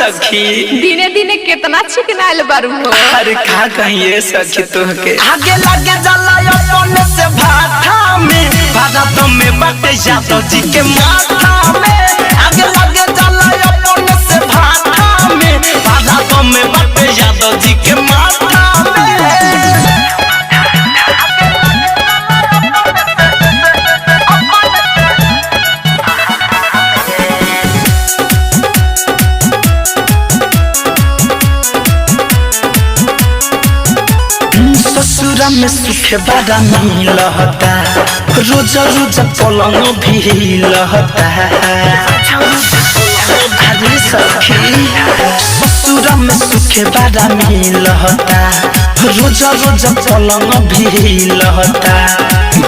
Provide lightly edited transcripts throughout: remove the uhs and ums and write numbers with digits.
सखी दिने दिने कितना चिकनाइल बारू हो। अरे का कहिए सखी तोहके आगे लगे जला अपने से भाटा में भारत में बटे यादव जी के माथा में आगे लगे जला अपने से भाटा में भारत में बटे यादव जी के माथा में ससुरा में सुख बड़ा मिलता रोज रोज पलंग भी लहता अरे सखी ससुरा में सुख बड़ा मिलता रोज रोज पलंग भी लहता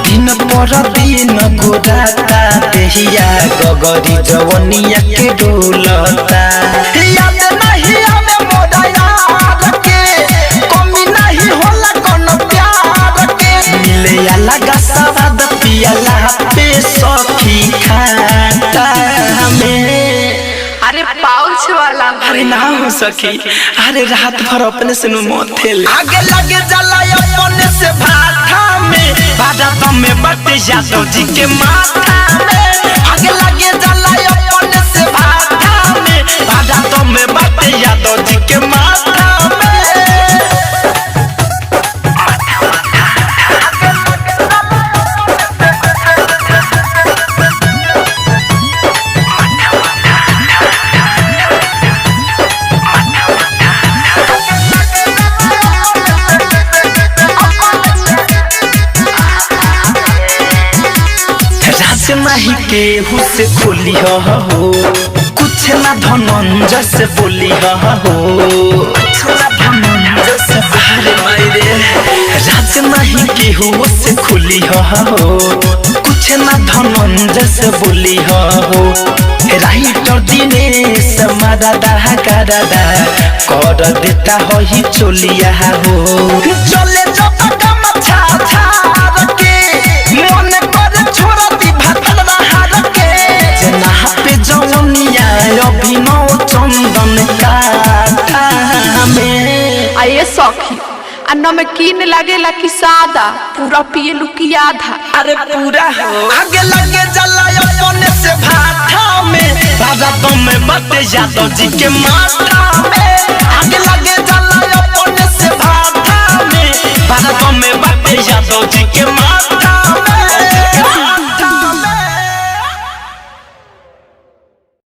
दिन पर दिन गोराता देहिया गगरी जवनिया के डोलता याद नहीं हमें मोरा यार के कमी नहीं होला कोनो प्यार के मिले अलग स्वाद पियला पे सखी खाता हमें अरे पाउच वाला अरे ना हो सखी अरे रात भर अपने से मोथेल आगे लगे जला अपने से भाटा में भारत में बटे यादव जी के माथा में आगे लगे जला अपने से भाटा में भारत में बटे यादव जी के माथा में नहीं के हुसे खोली हो कुछ ना धनंजय से बोली हो कुछ ना धनंजय से बाहर मायरे राज नहीं के हुसे खोली हो कुछ ना धनंजय से बोली हो राइटर दिनेश मदादा करादा कर देता हो ही चोलिया हो चले जो काम छा छा के मन कर छोड़ दी भातल रहा के जना पे जौनिया अभिनव चंदन का में आये सखी आ नमकीन लगेला कि सादा पूरा पिए लुकी आधा। अरे पूरा हो आगे लगे जला अपने से भाटा में भारत में बटे यादव जी के माथा में